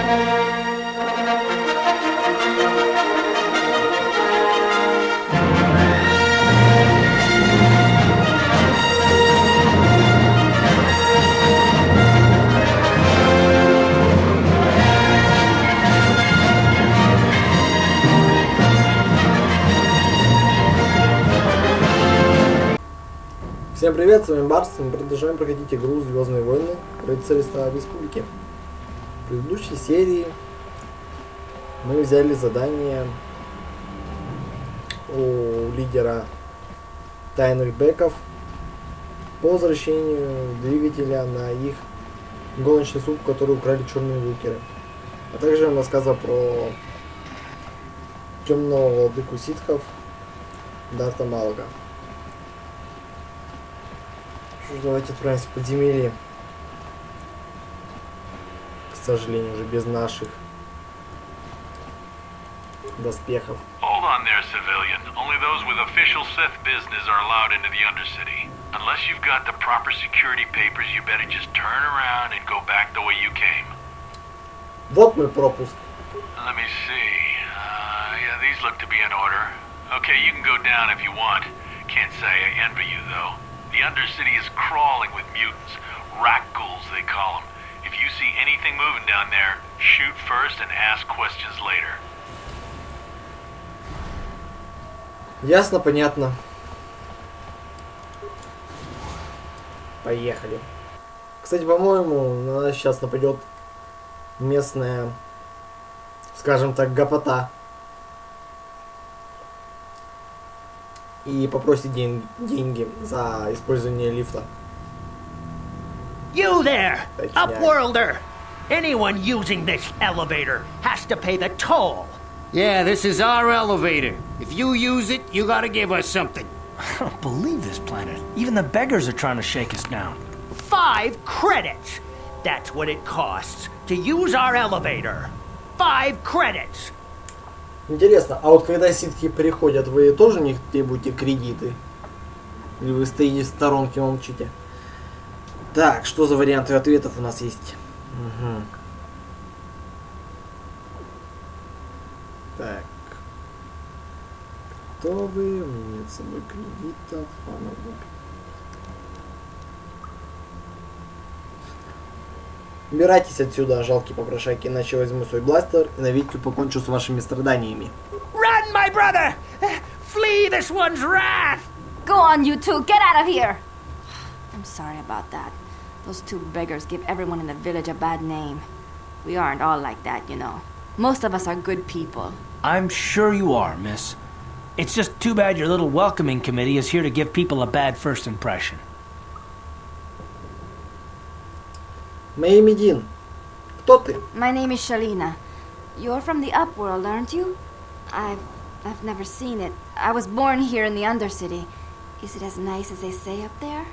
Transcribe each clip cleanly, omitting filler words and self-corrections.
Всем привет, с вами Барс, мы продолжаем проходить игру Звездные войны, рыцари Республики. В предыдущей серии мы взяли задание у лидера тайных бэков по возвращению двигателя на их гоночный суп, который украли черные лукеры. А также он рассказал про темного владыку ситхов Дарта Малага. Давайте отправимся в подземелье. К сожалению, уже без наших доспехов. Hold on there, civilian. Only those with official Sith business are allowed into the Undercity. Unless you've got the proper security papers, you better just turn around and go back the way you came. Вот мой пропуск. Let me see. Yeah, these look to be in order. Okay, you can go down if you want. Can't say I envy you, though. The Undercity is crawling with mutants. Rat ghouls, they call them. If you see anything moving down there, shoot first and ask questions later. Ясно, понятно. Поехали. Кстати, по-моему, на нас сейчас нападет местная, скажем так, гопота. И попросит деньги за использование лифта. You there, Upworlder! Anyone using this elevator has to pay the toll. Yeah, this is our elevator. If you use it, you gotta give us something. I don't believe this planet. Even the beggars are trying to shake us down. 5 credits. That's what it costs to use our elevator. 5 credits. Интересно, а вот когда ситхи приходят, вы тоже не требуете кредиты? Или вы стоите в сторонке и молчите? Так, что за варианты ответов у нас есть? Угу. Так. Кто вы? Нет с собой кредитов. Убирайтесь отсюда, жалкие попрошайки, иначе возьму свой бластер и навеки покончу с вашими страданиями. Run, my brother! Flee this one's wrath! Go on, you two, get out of here! I'm sorry about that. Those 2 beggars give everyone in the village a bad name. We aren't all like that, you know. Most of us are good people. I'm sure you are, miss. It's just too bad your little welcoming committee is here to give people a bad first impression. Мэй Медин, кто ты? My name is Shalina. You're from the Upworld, aren't you? I've never seen it. I was born here in the Undercity. Is it as nice as they say up there?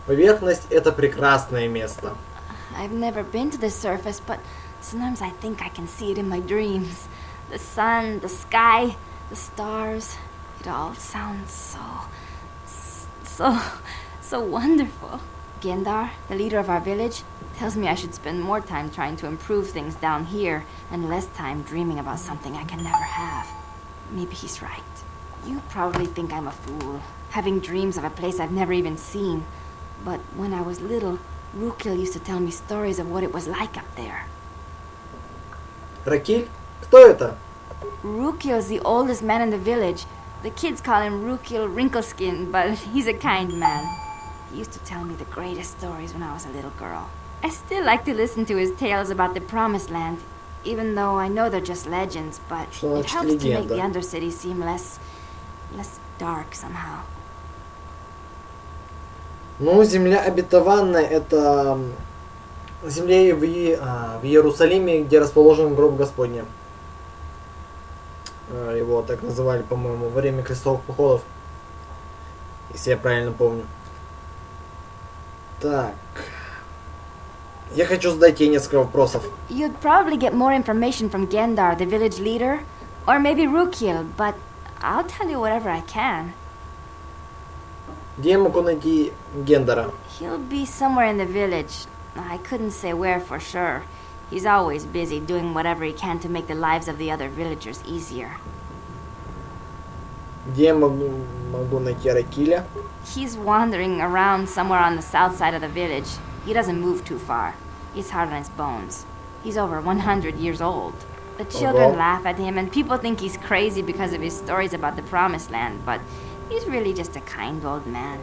Поверхность — это прекрасное место. I've never been to the surface, but sometimes I think I can see it in my dreams. The sun, the sky, the stars. It all sounds so wonderful. Gendar, the leader of our village, tells me I should spend more time trying to improve things down here and less time dreaming about something I can never have. Maybe he's right. You probably think I'm a fool, having dreams of a place I've never even seen. But when I was little, Rukil used to tell me stories of what it was like up there. Ракиль? Кто это? Rukil's the oldest man in the village. The kids call him Rukil Wrinkleskin, but he's a kind man. He used to tell me the greatest stories when I was a little girl. I still like to listen to his tales about the Promised Land, even though I know they're just legends, but it helps to make the Undercity seem less dark somehow. Ну, земля обетованная — это земля в Иерусалиме, где расположен гроб Господня. Его так называли, по-моему, во время крестовых походов, если я правильно помню. Так. Я хочу задать ей несколько вопросов. You'd probably get more information from Gendar, the village leader, or maybe Rukil, but I'll tell you whatever I can. Где я могу найти Гендера? He'll be somewhere in the village. I couldn't say where for sure. He's always busy doing whatever he can to make the lives of the other villagers easier. Где я могу найти Ракиля? He's wandering around somewhere on the south side of the village. He doesn't move too far. He's hard on his bones. He's over 100 years old. The children laugh at him and people think he's crazy because of his stories about the promised land, but he's really just a kind old man.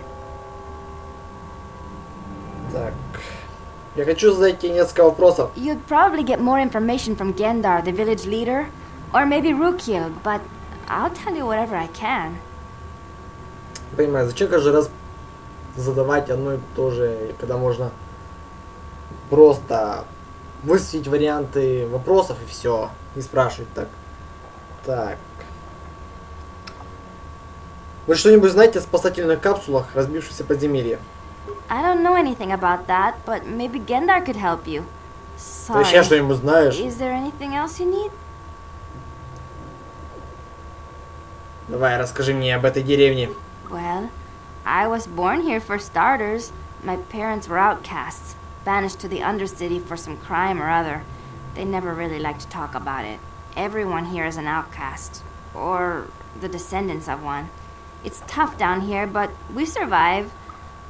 Так. Я хочу задать тебе несколько вопросов. You'd probably get more information from Gendar, the village leader, or maybe Rukil, but I'll tell you whatever I can. Понимаю, зачем каждый раз задавать одно и то же, когда можно просто высветить варианты вопросов и все, не спрашивать так. Так. Вы что-нибудь знаете о спасательных капсулах, разбившихся подземелье? I don't know anything about that, but maybe Gendar could help you. Ты вообще Sorry. что-нибудь знаешь? Is there anything else you need? Давай, расскажи мне об этой деревне. Well, I was born here for starters. My parents were outcasts, banished to the Undercity for some crime or other. They never really liked to talk about it. Everyone here is an outcast, or the descendants of one. It's tough down here, but we survive.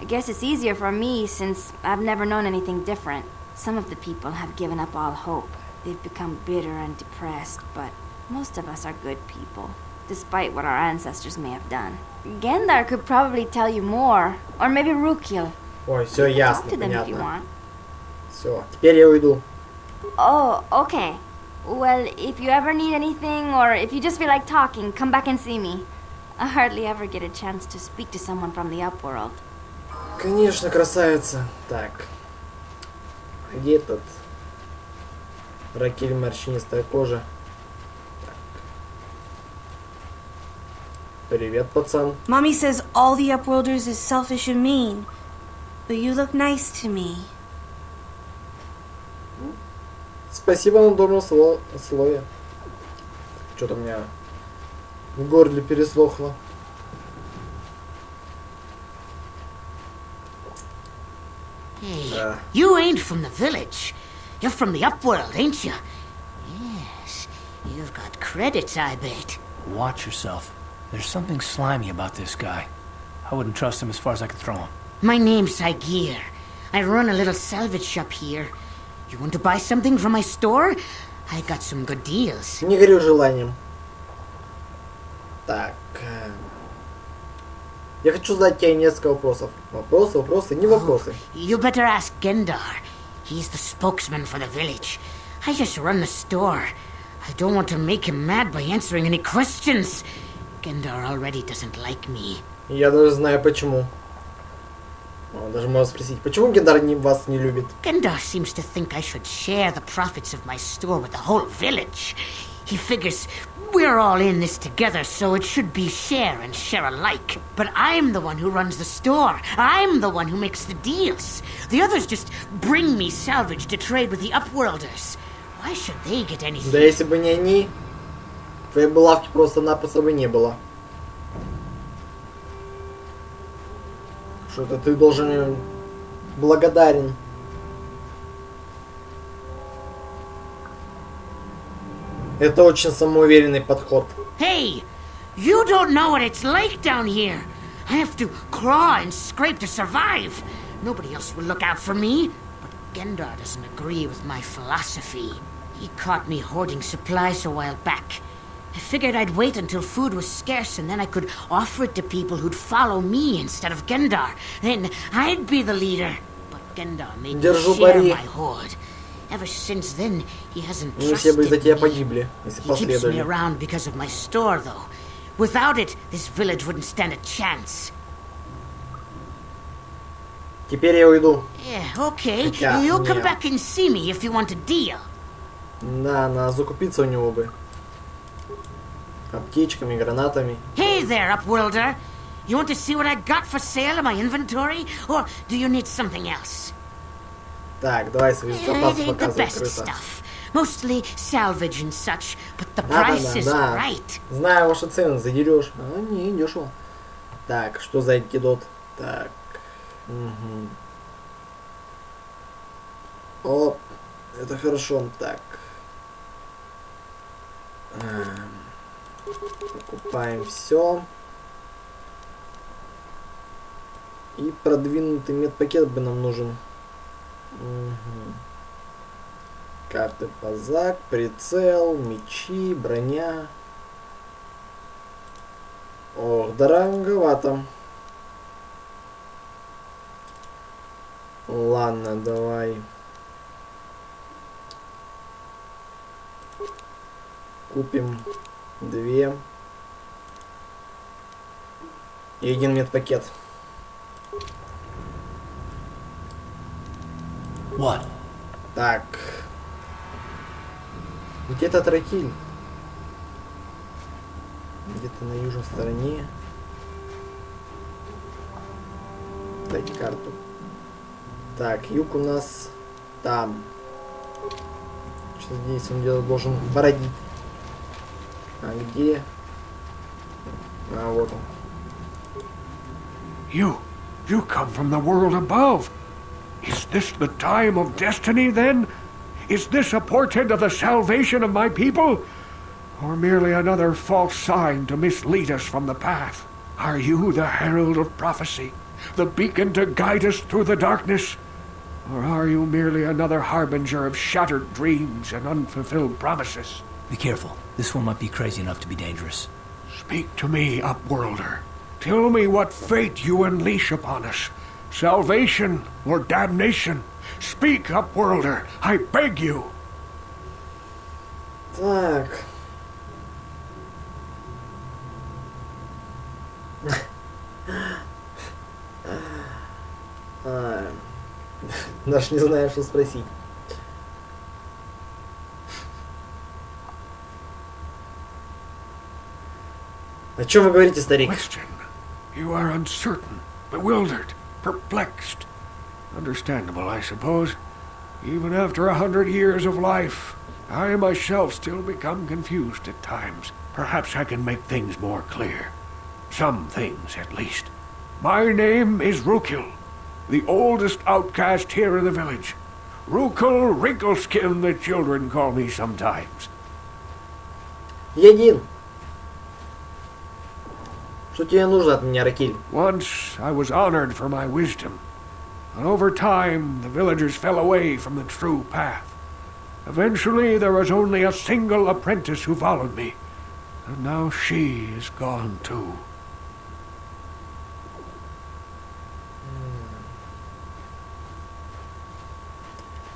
I guess it's easier for me since I've never known anything different. Some of the people have given up all hope. They've become bitter and depressed, but most of us are good people, despite what our ancestors may have done. Gendar could probably tell you more, or maybe Rukil. Ой, все Talk ясно, to them if you понятно. want. Все, теперь я уйду. Oh, okay. Well, if you ever need anything, or if you just feel like talking, come back and see me. I hardly ever get a chance to speak to someone from the upworld. Конечно, красавица. Так. Где этот? Ракель, морщинистая кожа. Так. Привет, пацан. Mommy says all the Upworlders is selfish and mean, but you look nice to me. Спасибо на добром слове. Что-то у меня в горле пересохло. Hey, you ain't from the village. You're from the upworld, ain't you? Yes, you've got credits, I bet. Watch yourself. There's something slimy about this guy. I wouldn't trust him as far as I could throw him. My name's Saigir. I run a little salvage shop here. You want to buy something from my store? I got some good deals. Не горю желанием. Так. Я хочу задать тебе несколько вопросов. Вопросы, не вопросы. You better ask Gendar. He's the spokesman for the village. I just run the store. I don't want to make him mad by answering any questions. Gendar already doesn't like me. Я даже знаю почему. Он даже может спросить, почему Гендар вас не любит? Gendar seems to think I should share the profits of my store with the whole village. He figures we're all in this together, so it should be share and share alike. But I'm the one who runs the store. I'm the one who makes the deals. The others just bring me salvage to trade with the Upworlders. Why should they get anything? Да если бы не они, твоей бы лавки просто-напросто бы не было. Что-то ты должен благодарен. Это очень самоуверенный подход. Hey, you don't know what it's like down here. I have to claw and scrape to survive. Nobody else will look out for me. But Gendar doesn't agree with my philosophy. He caught me hoarding supplies a while back. I figured I'd wait until food was scarce and then I could offer it to people who'd follow me instead of Gendar. Then I'd be the leader. But Gendar made me share my hoard. Ever since then, he hasn't trusted me. He keeps me around because of my store, though. Without it, this village wouldn't stand a chance. Теперь я уйду. Yeah, okay. You'll come back and see me if you want a deal. Да, надо закупиться у него бы. Аптечками, гранатами. Hey there, Upworlder. You want to see what I got for sale in my inventory? Or do you need something else? Так, давай свои запасы The показывай, best крыса. stuff. Mostly salvage and such, but the Да, price да, is да. right. Знаю ваши цены, задерешь. А, не, дешево. Так, что за антидот? Так. Угу. О, это хорошо. Так. Покупаем все. И продвинутый медпакет бы нам нужен. Угу. Карты пазак, прицел, мечи, броня. Ох, дороговато. Ладно, давай. Купим 2. И 1 медпакет. What? Так. Где этот Ракиль? Где-то на южной стороне. Дайте карту. Так, юг у нас там. Что здесь он где-то должен бродить. А где? А вот он. You come from the world above. Is this the time of destiny then? Is this a portent of the salvation of my people? Or merely another false sign to mislead us from the path? Are you the herald of prophecy? The beacon to guide us through the darkness? Or are you merely another harbinger of shattered dreams and unfulfilled promises? Be careful. This one might be crazy enough to be dangerous. Speak to me, Upworlder. Tell me what fate you unleash upon us. Salvation or damnation? Speak, Upworlder, I beg you. Так. Даже не знаю, что спросить. О чем вы говорите, старик? Question. You are uncertain, bewildered, perplexed. Understandable, I suppose. Even after 100 years of life, I myself still become confused at times. Perhaps I can make things more clear. Some things, at least. My name is Rukil, the oldest outcast here in the village. Rukil Wrinkleskin, the children call me sometimes. Един. Что тебе нужно от меня, Ракиль? Once I was honored for my wisdom, and over time the villagers fell away from the true path. Eventually there was only a single apprentice who followed me, and now she is gone too.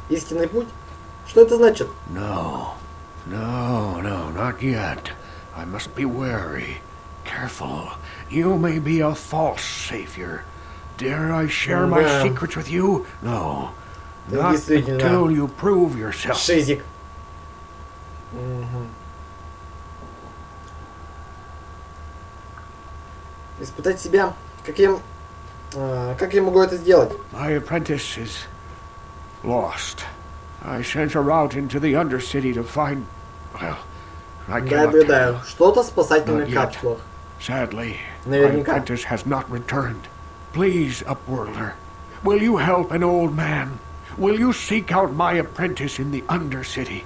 Истинный путь? Что это значит? No, not yet. I must be wary. Careful. You may be a false savior. Dare I share my Да. secrets with you? No. Да, Not действительно. until you prove yourself. Шизик. Угу. Испытать себя. Как я могу это сделать? My apprentice is lost. I sent her out into the Undercity to find... Well, I Да, cannot наблюдаю. tell. Что-то в спасательных Not yet. капсулах. Sadly, my Наверняка. apprentice has not returned. Please, Upworlder, will you help an old man? Will you seek out my apprentice in the Undercity?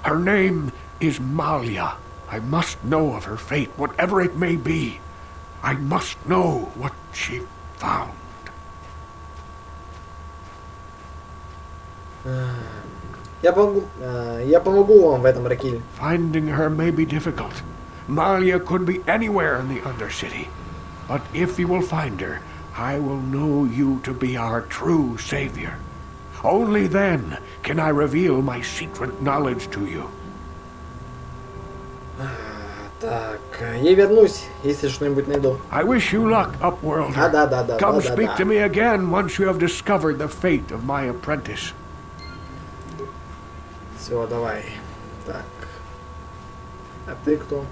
Her name is Malia. I must know of her fate, whatever it may be. I must know what she found. Я помогу вам в этом, Ракиль. Finding her may be difficult. Malia could be anywhere in the Undercity. But if you will find her, I will know you to be our true savior. Only then can I reveal my secret knowledge to you. Так, я вернусь, если что-нибудь найду. I wish you luck, Upworlder. Да. Come speak to me again once you have discovered the fate of my apprentice. Все, давай. Так. А ты кто?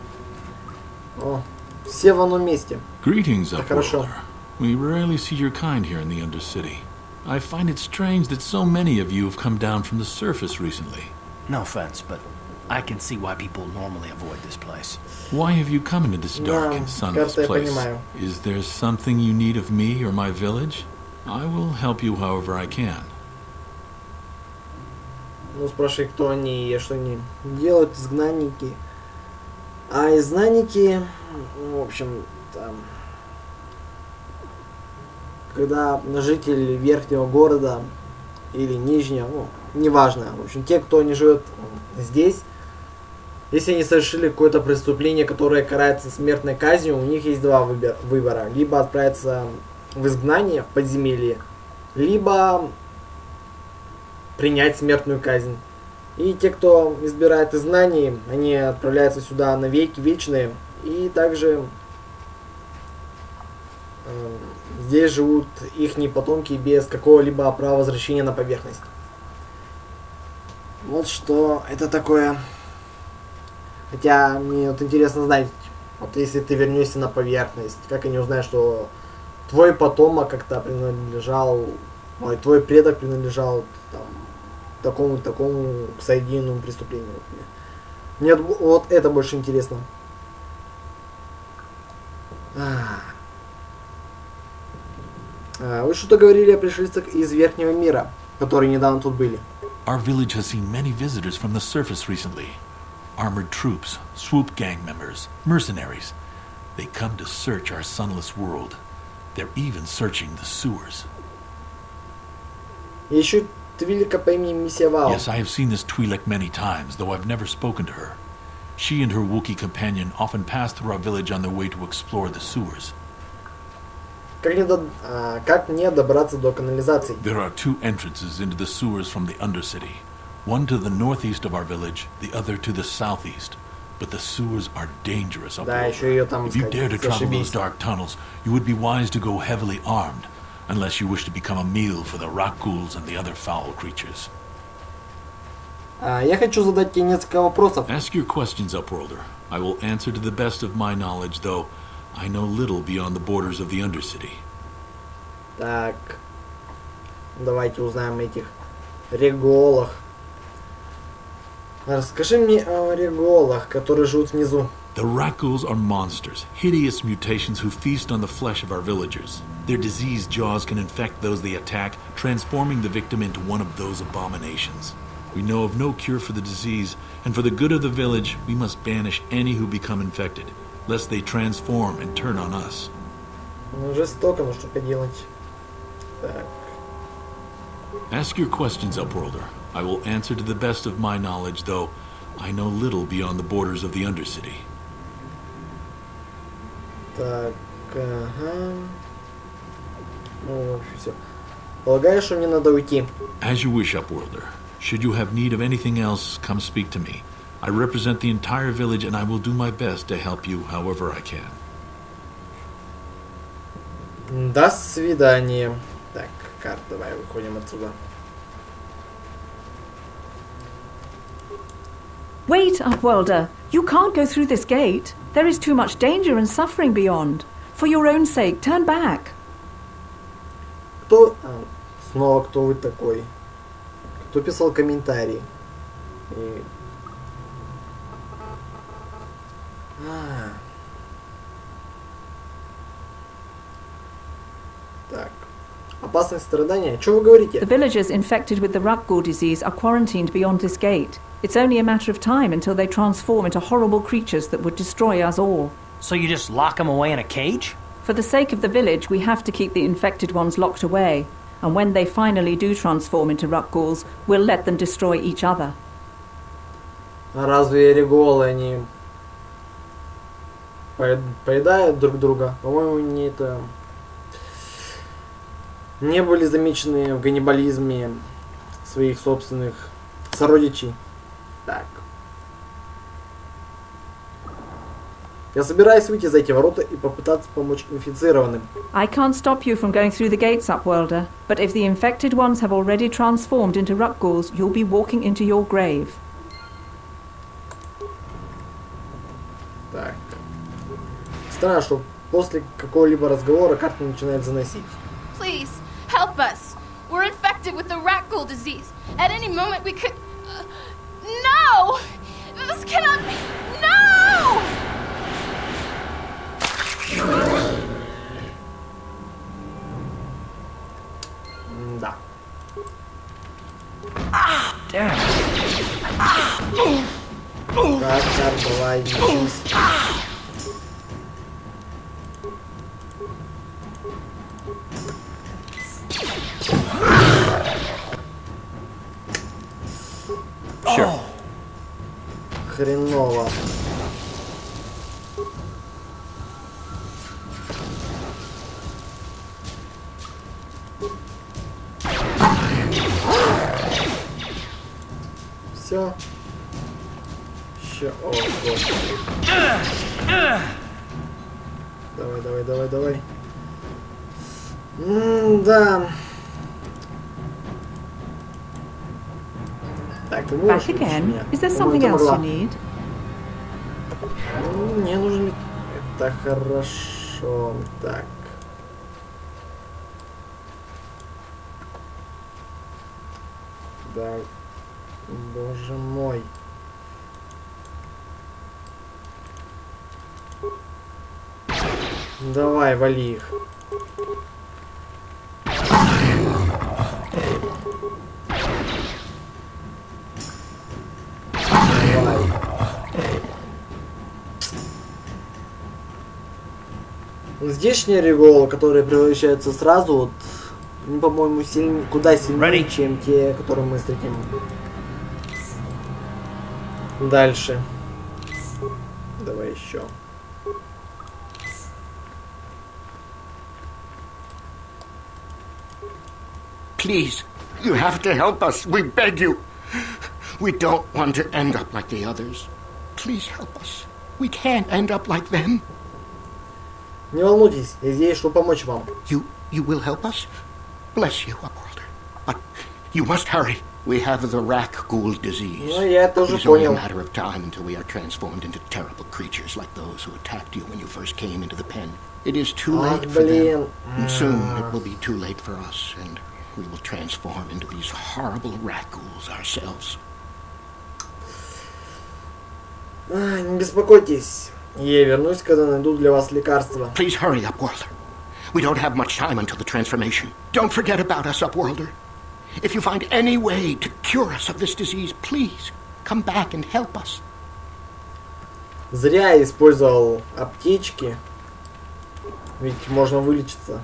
О, все в одном месте. Greetings, Так, хорошо. Upworlder. We rarely see your kind here in the Undercity. I find it strange that so many of you have come down from the surface recently. No offense, but I can see why people normally avoid this place. Why have you come into this dark Да, and sunless кажется, я place? понимаю. Is there something you need of me or my village? I will help you however I can. Ну, спрашивай, кто они и что они делают, изгнанники. А изгнанники, ну, в общем, там, когда житель верхнего города или нижнего, ну, неважно, в общем, те, кто не живет здесь, если они совершили какое-то преступление, которое карается смертной казнью, у них есть два выбора. Либо отправиться в изгнание, в подземелье, либо принять смертную казнь. И те, кто избирает изгнание, они отправляются сюда на веки вечные. И также здесь живут ихние потомки без какого-либо права возвращения на поверхность. Вот что это такое. Хотя мне вот интересно знать, вот если ты вернешься на поверхность, как они узнают, что твой потомок как-то принадлежал, ой, твой предок принадлежал там, такому содеянному преступлению. Мне вот это больше интересно. Вы что-то говорили о пришельцах из верхнего мира, которые недавно тут были. Our village has seen many visitors from the surface recently. Armored troops, swoop gang members, mercenaries. They come to search our sunless world. They're even searching the sewers. И еще Твилика по имени Миссия Вау. Yes, I have seen this Twi'lek many times, though I've never spoken to her. She and her Wookiee companion often pass through our village on their way to explore the sewers. Как мне добраться до канализации? There are two entrances into the sewers from the Undercity. One to the northeast of our village, the other to the southeast. But the sewers are dangerous up Да, еще ее там If you искать. dare to travel Зашибись. those dark tunnels, you would be wise to go heavily armed, unless you wish to become a meal for the rock ghouls and the other foul creatures. Я хочу задать тебе несколько вопросов. Ask your questions, Upworlder. I will answer to the best of my knowledge, though I know little beyond the borders of the Undercity. Так, давайте узнаем этих реголах. Расскажи мне о реголах, которые живут внизу. The Rakghouls are monsters, hideous mutations who feast on the flesh of our villagers. Their diseased jaws can infect those they attack, transforming the victim into one of those abominations. We know of no cure for the disease, and for the good of the village, we must banish any who become infected, lest they transform and turn on us. Ну, жестоко, но что поделать. Так. Ask your questions, Upworlder. I will answer to the best of my knowledge, though I know little beyond the borders of the Undercity. Так, ага. Ну, в общем, все. Полагаю, что мне надо уйти. As you wish, Upworlder. Should you have need of anything else, come speak to me. I represent the entire village, and I will do my best to help you however I can. До свидания. Так, карта, давай выходим отсюда. Wait, Upworlder. You can't go through this gate. There is too much danger and suffering beyond. For your own sake, turn back. Кто... снова кто вы такой? Кто писал комментарии? И... Так. Опасность страдания? Что вы говорите? The villagers infected with the Rakghoul disease are quarantined beyond this gate. It's only a matter of time until they transform into horrible creatures that would destroy us all. So you just lock them away in a cage? For the sake of the village, we have to keep the infected ones locked away. And when they finally do transform into Rakghouls, we'll let them destroy each other. А разве реголы, они поедают друг друга? По-моему, не это... Не были замечены в каннибализме своих собственных сородичей. Так. Я собираюсь выйти за эти ворота и попытаться помочь инфицированным. I can't stop you from going through the gates, Upworlder, but if the infected ones have already transformed into Rakghouls, you'll be walking into your grave. Так. Странно, что после какого-либо разговора карта начинает заносить. Please, help us. We're infected with the rat ghoul disease. At any moment we could... No! This cannot be. No! Да. Damn. Так, давай, несись. Sure. Хреново. Все. Еще. О, господи. Давай. Да. Так, ты можешь Back again. меня? Is there По-моему, something ты else могла. you need? Мне нужен... Это хорошо. Так. Да. Боже мой. Давай, вали их. Давай. Здешние реголы, которые превращаются сразу, вот, ну, по-моему, куда сильнее, чем те, которые мы встретим дальше. Давай еще. Please, you have to help us. We beg you. We don't want to end up like the others. Please help us. We can't end up like them. Не волнуйтесь, я здесь, чтобы помочь вам. You will help us? Bless you, Upworlder. But you must hurry. We have the rack ghoul disease. Ну, я тоже It's only a понял. matter of time until we are transformed into terrible creatures like those who attacked you when you first came into the pen. It is too Ах, late for them. блин. And soon it will be too late for us, and we will transform into these horrible rat ghouls ourselves. Не беспокойтесь. Я вернусь, когда найду для вас лекарства. Please hurry, Upworlder. We don't have much time until the transformation. Don't forget about us, Upworlder. If you find any way to cure us of this disease, please come back and help us. Зря я использовал аптечки. Ведь можно вылечиться.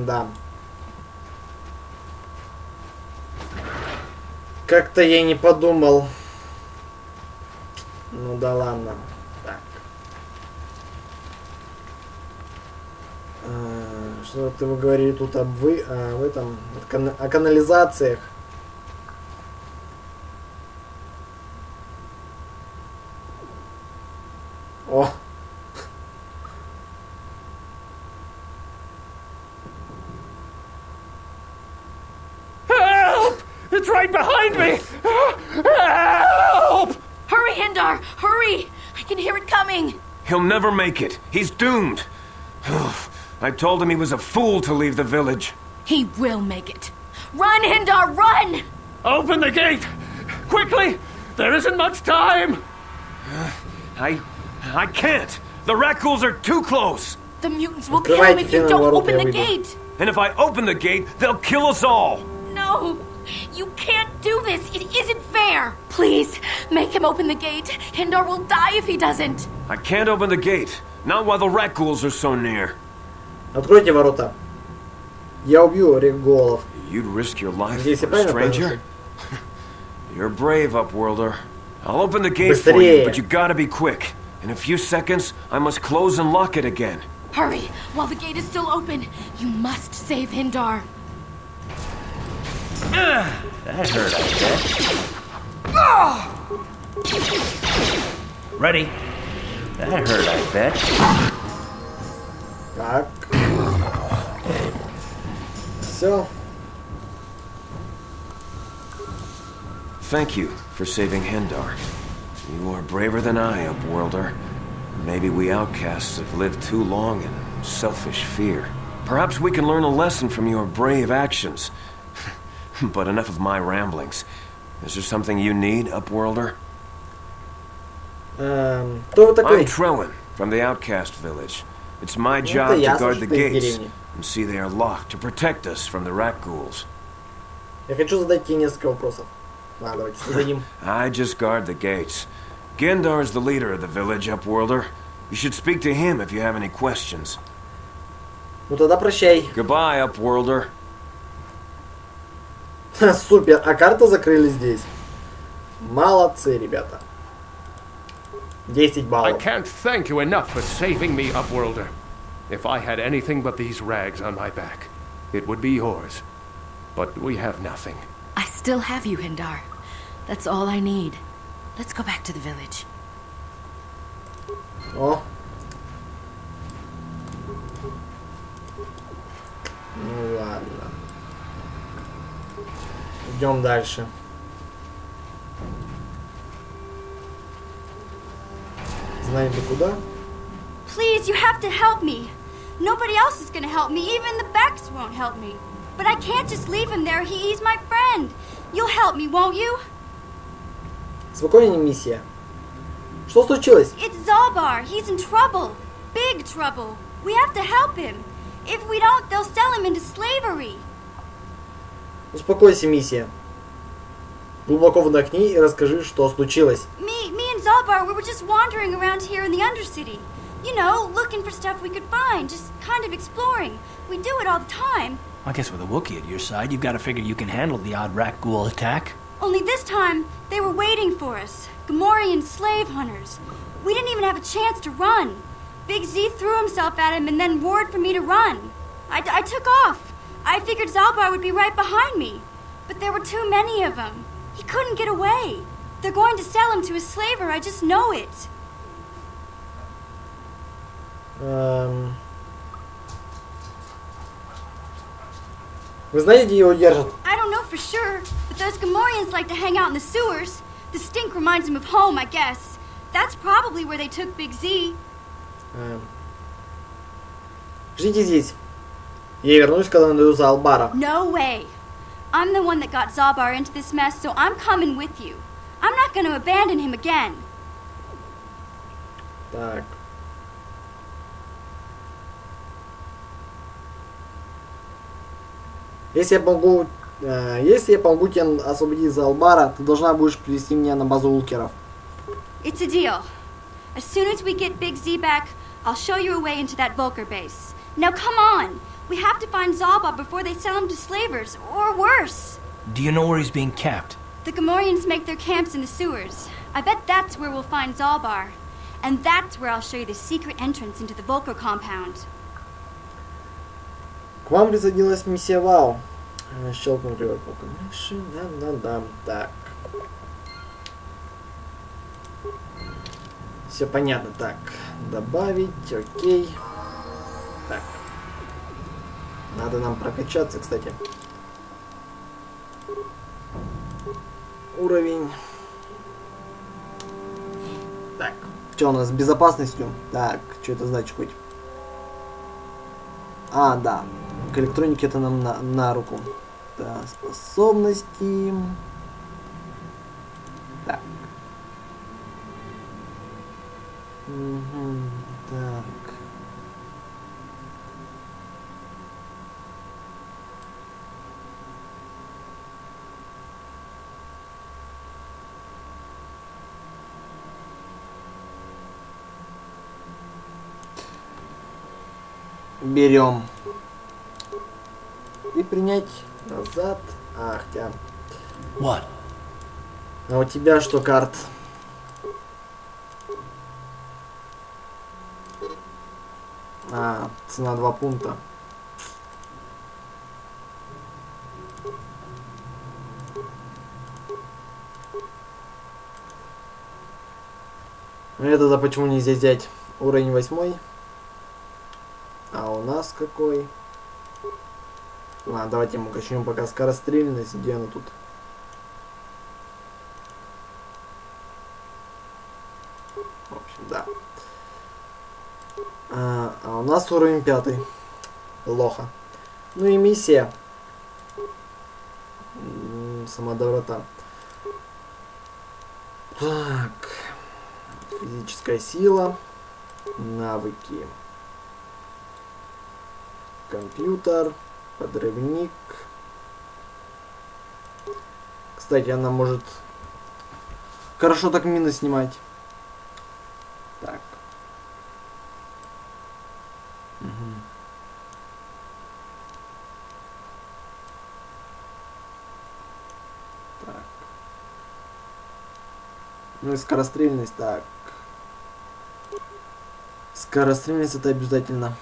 Да. Как-то я не подумал. Ну да ладно. Так. Что-то вы говорили тут об этом, о канализациях. О! Help! It's right behind me! Help! Hurry, Hindar! Hurry! I can hear it coming! He'll never make it. He's doomed. I told him he was a fool to leave the village. He will make it. Run, Hindar, run! Open the gate! Quickly! There isn't much time! I can't. The rat ghouls are too close. The mutants will kill him if you don't open the gate! And if I open the gate, they'll kill us all. No! You can't do this! It isn't fair! Please, make him open the gate. Hindar will die if he doesn't. I can't open the gate. Not while the rat ghouls are so near. Откройте ворота. Я убью реголов. You'd risk your life Здесь я for a правильно stranger? понял? You're brave, Upworlder. I'll open the gate for you, Быстрее. but you gotta be quick. In a few seconds, I must close and lock it again. Hurry! While the gate is still open, you must save Hindar. That hurt, I bet. Ready? That hurt, I bet. Так. Все. Thank you for saving Hindar. You are braver than I, Upworlder. Maybe we outcasts have lived too long in selfish fear. Perhaps we can learn a lesson from your brave actions. But enough of my ramblings. Is there something you need, Upworlder? Кто вы такой? I'm Trellin, from the outcast village. It's my Ну, job это to ясно, guard что the ты из gates деревни. and see they are locked to protect us from the rat ghouls. Я хочу задать тебе несколько вопросов. Ладно, давайте зададим. I just guard the gates. Gendar is the leader of the village, Upworlder. You should speak to him if you have any questions. Ну тогда прощай. Goodbye, Upworlder. Супер, а карту закрыли здесь. Молодцы, ребята. 10 I баллов. can't thank you enough for saving me, Upworlder. If I had anything but these rags on my back, it would be yours. But we have nothing. I still have you, Hindar. That's all I need. Let's go back to the village. О. Ну ладно. Идем дальше. Знаете куда? Please, you have to help me. Nobody else is gonna help me. Even the Becks won't help me. But I can't just leave him there. He's my friend. You'll help me, won't you? Спокойнее, миссия. Что случилось? It's Zalbar. He's in trouble. Big trouble. We have to help him. If we don't, they'll sell him into slavery. Успокойся, миссия. Глубоко вдохни и расскажи, что случилось. Me and Zalbar, we were just wandering around here in the Undercity. You know, looking for stuff we could find, just kind of exploring. We do it all the time. I guess with a Wookiee at your side, you've got to figure you can handle the odd rat ghoul attack. Only this time, they were waiting for us. Gamorrean slave hunters. We didn't even have a chance to run. Big Z threw himself at him and then roared for me to run. I took off. I figured Zalbar would be right behind me. But there were too many of them. He couldn't get away. They're going to sell him to a slaver, I just know it. Вы знаете, где его держат? I don't know for sure, but those Gamorreans like to hang out in the sewers. The stink reminds them of home, I guess. That's probably where they took Big Z. Ждите здесь. Я вернусь, когда найду Залбара. No way. I'm the one that got Zalbar into this mess, so I'm coming with you. I'm not going to abandon him again. Так. Если я помогу тебе освободить Залбара, ты должна будешь привести меня на базу улкеров. It's a deal. As soon as we get Big Z back, I'll show you a way into that Vulcar base. Now come on. We have to find Zalbar before they sell him to slavers, or worse. Do you know where he's being kept? The Gamorreans make their camps in the sewers. I bet that's where we'll find Zalbar. And that's where I'll show you the secret entrance into the Vulcar compound. К вам присоединилась миссия Вау. Щелкнуть его по мыши. Да. Так. Все понятно. Так. Добавить. Окей. Так. Надо нам прокачаться, кстати. Уровень. Так. Что у нас с безопасностью? Так. Что это значит хоть? А, да. К электронике это нам на руку. Да, способности. Так. Угу. Так. Берем. И принять назад. Ах, тебя. What? А у тебя что, карт? А, цена 2 пункта. Это-то почему нельзя взять уровень 8? А у нас какой? Ладно, давайте мы качнем пока скорострельность. Где она тут? В общем, да. А у нас уровень 5. Лоха. Ну и миссия. Сама доброта. Так. Физическая сила. Навыки. Компьютер. Подрывник. Кстати, она может хорошо так мины снимать. Так. Угу. Так. Ну и скорострельность, так. Скорострельность это обязательно.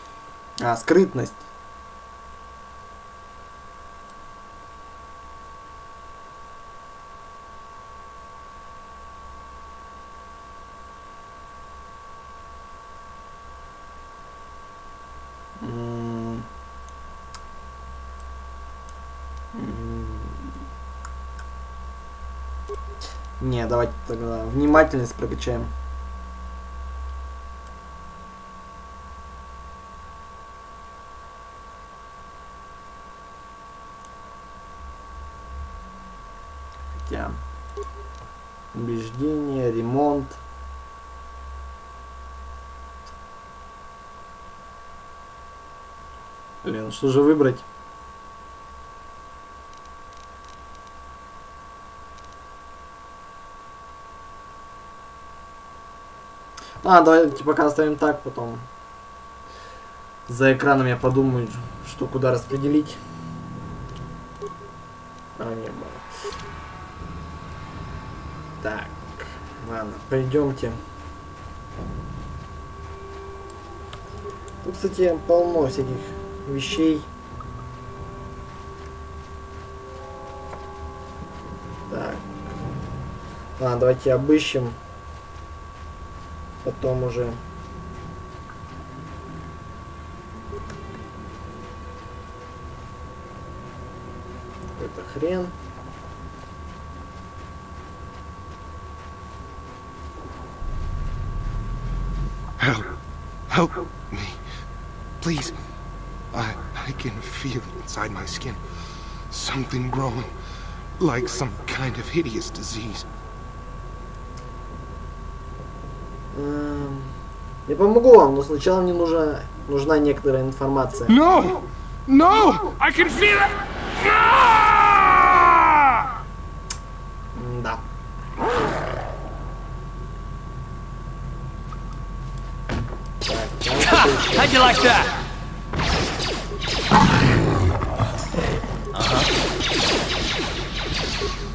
А, скрытность. Не, давайте тогда внимательность прокачаем. Хотя убеждение, ремонт. Блин, что же выбрать? А, давайте пока оставим так, потом за экраном я подумаю, что куда распределить. А, не было. Так, ладно, пойдемте. Тут, кстати, полно всяких вещей. Так. Ладно, давайте обыщем. Потом уже. Какой-то хрен. Help me. Please. I can feel it inside my skin. Something growing. Like some kind of hideous disease. Я помогу вам, но сначала мне нужна некоторая информация. No! No! I can feel it! Да. How'd you like that?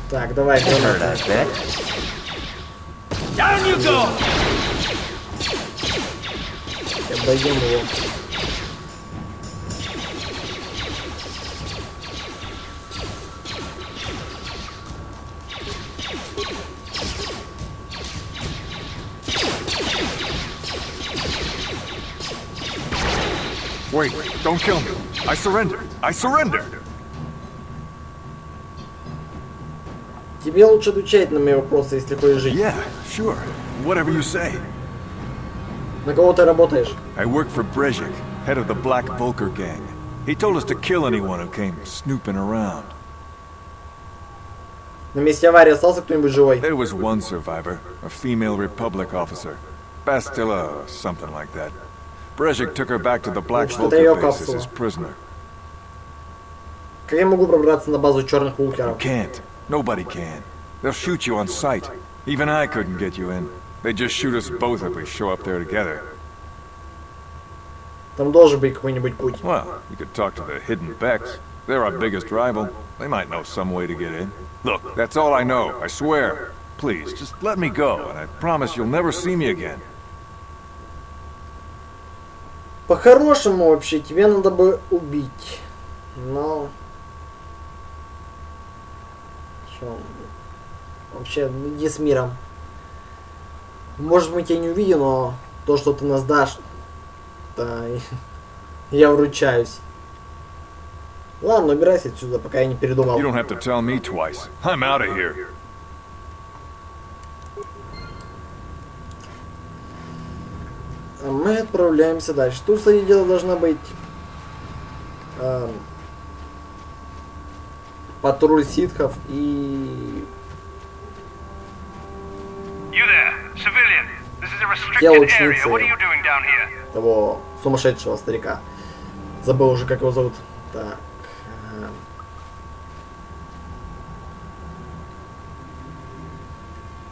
Так, давай. Down you go! Обойдем его. Wait, don't kill me. I surrender. I surrender. Тебе лучше отвечать на мои вопросы, если хочешь жить. Yeah, sure. Whatever you say. На кого ты работаешь? I work for Brezhik, head of the Black Volker gang. He told us to kill anyone who came snooping around. На месте аварии остался кто-нибудь живой? There was one survivor, a female Republic officer. Bastila or something like that. Brezhik took her back to the Black Volker base as his prisoner. Как я могу пробраться на базу черных вулкеров? You can't. Nobody can. They'll shoot you on sight. Even I couldn't get you in. They just shoot us both if we show up there together. Там должен быть какой-нибудь путь. Well, you could talk to the hidden Becks. They're our biggest rival. They might know some way to get in. Look, that's all I know, I swear. Please, just let me go, and I promise you'll never see me again. По-хорошему вообще тебе надо бы убить. Но... Чё? Вообще, иди с миром. Может, мы тебя не увидим, но то, что ты нас дашь, да, я вручаюсь. Ладно, убирайся отсюда, пока я не передумал. You don't have to tell me twice. I'm out of here. А мы отправляемся дальше. Тут, кстати, дело должна быть патруль ситхов и Тело ученицы того сумасшедшего старика. Забыл уже, как его зовут. Так.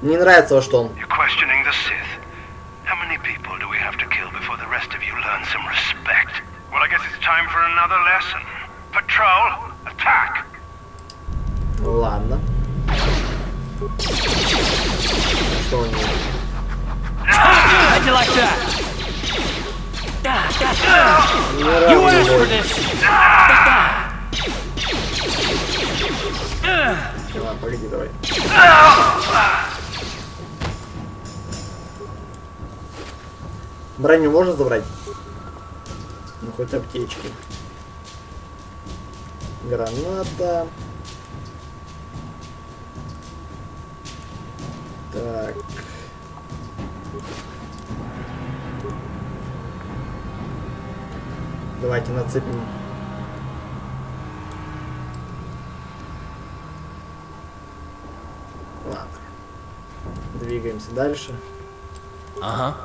Не нравится, что он. You're questioning the Sith. How many people do we have to kill before the rest of you learn some respect? Well, I guess it's time for another lesson. Patrol, attack. Ладно. Что у него? How'd you like that? You asked for this. Ладно, погоди, давай. Броню можно забрать? Ну, хоть аптечки. Граната. Так. Давайте нацепим. Ладно. Двигаемся дальше. Ага.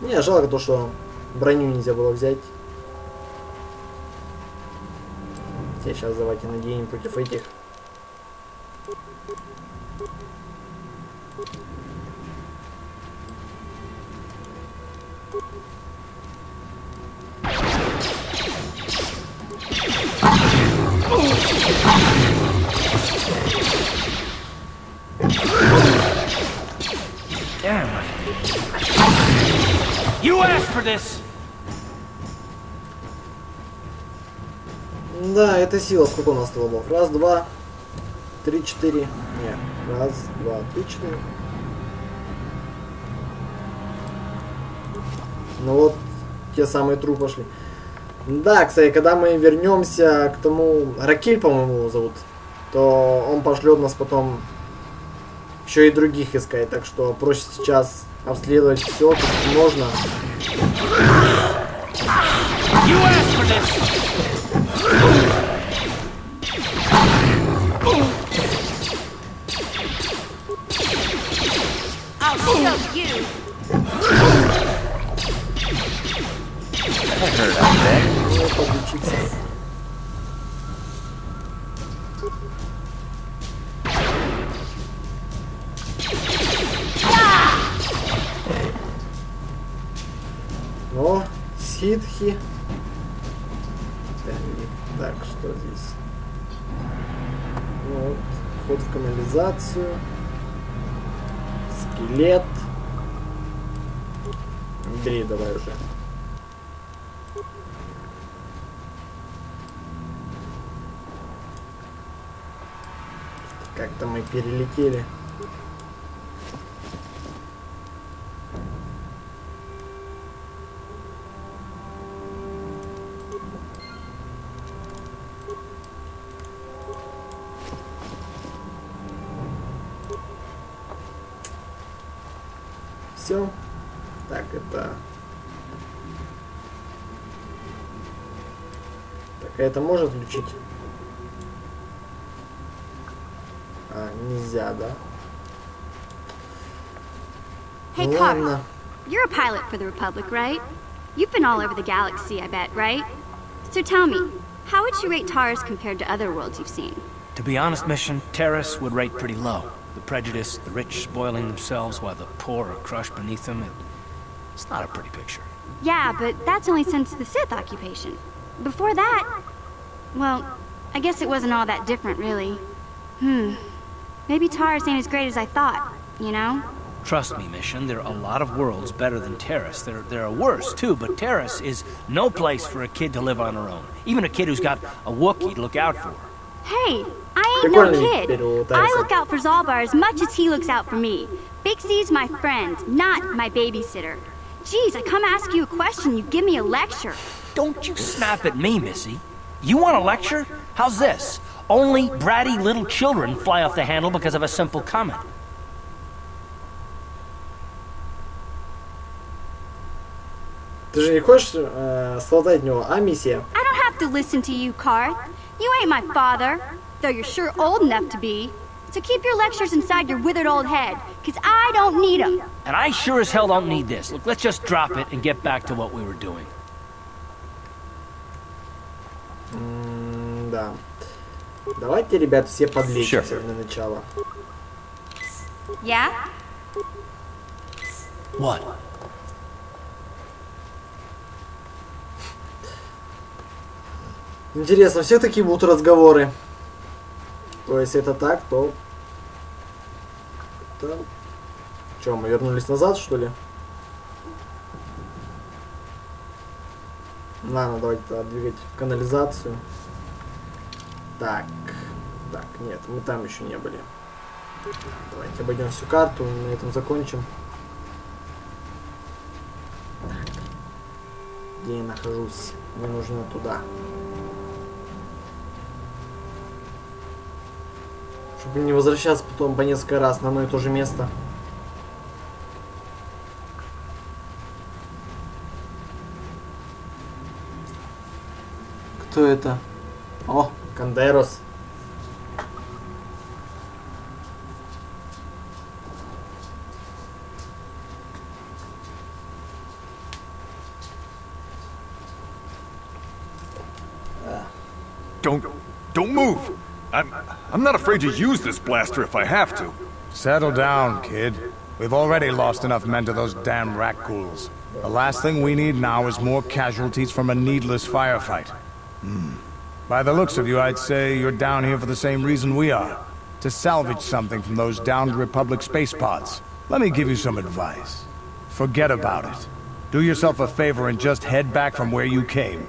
Не, жалко то, что броню нельзя было взять. Сейчас давайте наденем против этих. Damn. You asked for this. Да, это сила. Сколько у нас столбов? Раз, два, три, четыре. Нет. Раз, два, три, четыре. Ну вот, те самые трупы пошли. Да, кстати, когда мы вернемся к тому... Ракель, по-моему, его зовут. То он пошлет нас потом еще и других искать. Так что проще сейчас обследовать все, как можно. О, ситхи. Так, что здесь? Вот, вход в канализацию. Скелет. Бери, давай уже. Как-то мы перелетели. Все. Так, это... Так, это можно включить? А, нельзя, да? Hey, Carl. You're a pilot for the Republic, right? You've been all over the galaxy, I bet, right? So tell me, how would you rate Taurus compared to other worlds you've seen? To be honest, Mission, Terrace would rate pretty low. The prejudice, the rich spoiling themselves while the poor are crushed beneath them, it's not a pretty picture. Yeah, but that's only since the Sith occupation. Before that, well, I guess it wasn't all that different, really. Maybe Taurus ain't as great as I thought, you know? Trust me, Mission, there are a lot of worlds better than Terrace. There are worse, too, but Terrace is no place for a kid to live on her own. Even a kid who's got a Wookiee to look out for. Hey, I ain't no kid. I look out for Zalbar as much as he looks out for me. Big Z's my friend, not my babysitter. Jeez, I come ask you a question, you give me a lecture. Don't you snap at me, Missy. You want a lecture? How's this? Only bratty little children fly off the handle because of a simple comment. Ты же не хочешь солдать от него, а, миссия? I don't have to listen to you, Karth. You ain't my father, though you're sure old enough to be. So keep your lectures inside your withered old head, because I don't need them. And I sure as hell don't need this. Look, let's just drop it and get back to what we were doing. Да. Давайте, ребят, все подлечимся для начала. Yeah? What? Интересно, у всех такие будут разговоры. То есть это так, то... Че, мы вернулись назад, что ли? Ладно, давайте тогда двигать в канализацию. Так, нет, мы там еще не были. Давайте обойдем всю карту, на этом закончим. Так. Где я нахожусь? Мне нужно туда. Чтобы не возвращаться потом по несколько раз на одно и то же место. Кто это? О, Кандерос. Don't move. I'm not afraid to use this blaster if I have to. Settle down, kid. We've already lost enough men to those damn rat ghouls. The last thing we need now is more casualties from a needless firefight. By the looks of you, I'd say you're down here for the same reason we are. To salvage something from those downed Republic space pods. Let me give you some advice. Forget about it. Do yourself a favor and just head back from where you came.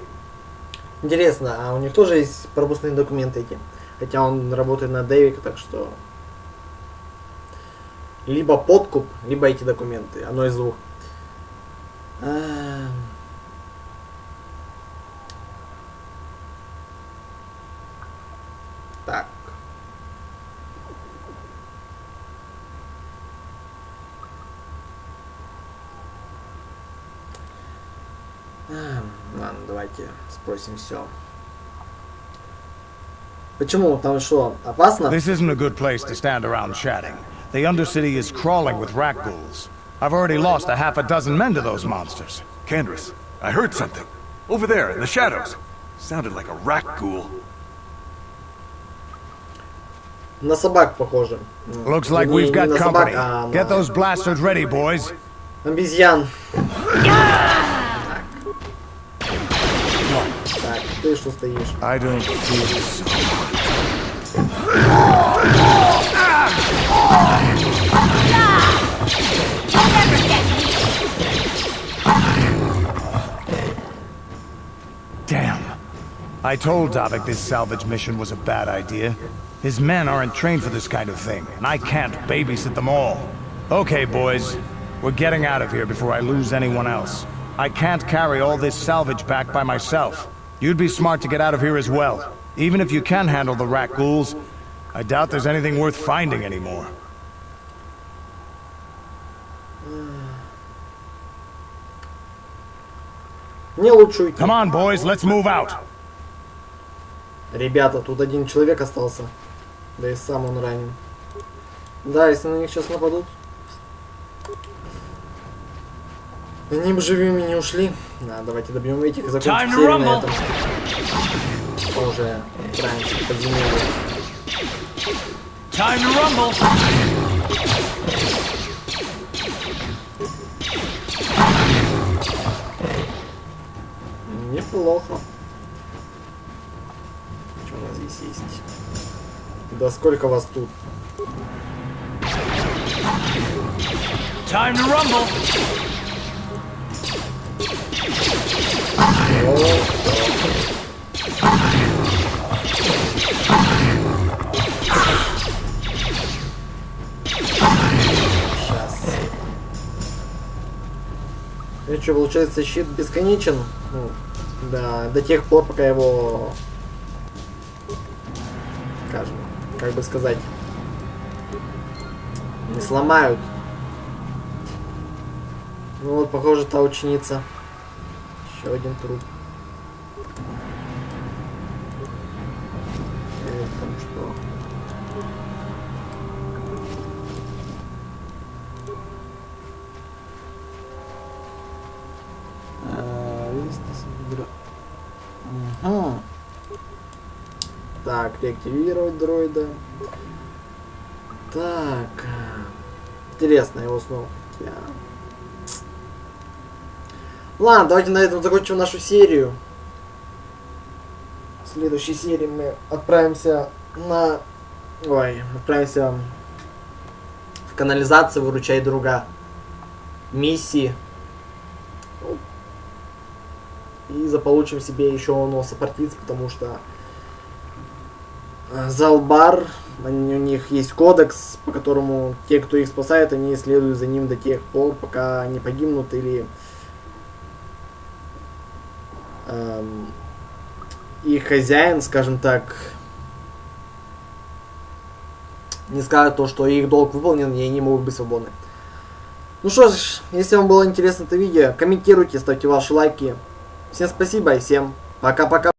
Интересно, а у них тоже есть пропускные документы эти? Хотя он работает на Дэвика, так что... Либо подкуп, либо эти документы. Одно из двух. Так. Ладно, давайте спросим все. Почему? Там что, опасно? This isn't a good place to stand around chatting. The Undercity is crawling with rat ghouls. I've already lost a half a dozen men to those monsters. Candace, I heard something. Over there, in the shadows. Sounded like a rat ghoul. На собак похоже. Looks like we've got company. Get those blasters ready, boys. Обезьян. Так, ты что стоишь? I don't feel so. Damn. I told Davik this salvage mission was a bad idea. His men aren't trained for this kind of thing, and I can't babysit them all. Okay, boys. We're getting out of here before I lose anyone else. I can't carry all this salvage back by myself. You'd be smart to get out of here as well. Even if you can handle the rat ghouls, I doubt there's anything worth finding anymore. Мне лучше уйти. Come on, boys, let's move out. Ребята, тут один человек остался. Да и сам он ранен. Да, если на них сейчас нападут. Они бы живыми не ушли. Да, давайте добьем этих и закончим серию на этом. Уже отправимся в подземелье. Time to rumble. Неплохо. Что у нас здесь есть? Да сколько вас тут? Time to rumble. Сейчас. И что, получается, щит бесконечен? Ну, да, до тех пор, пока его, скажем, как бы сказать, не сломают. Ну вот, похоже, та ученица. Еще один труп. Там что? Угу. Так, реактивировать дроида. Так. Интересно его снова. Ладно, давайте на этом закончим нашу серию. В следующей серии мы отправимся на... отправимся в канализацию выручать друга. Миссии. И заполучим себе еще носа партийц, потому что Залбар, у них есть кодекс, по которому те, кто их спасает, они следуют за ним до тех пор, пока не погибнут или их хозяин, скажем так, не скажет то, что их долг выполнен, и они могут быть свободны. Ну что ж, если вам было интересно это видео, комментируйте, ставьте ваши лайки. Всем спасибо и всем пока-пока.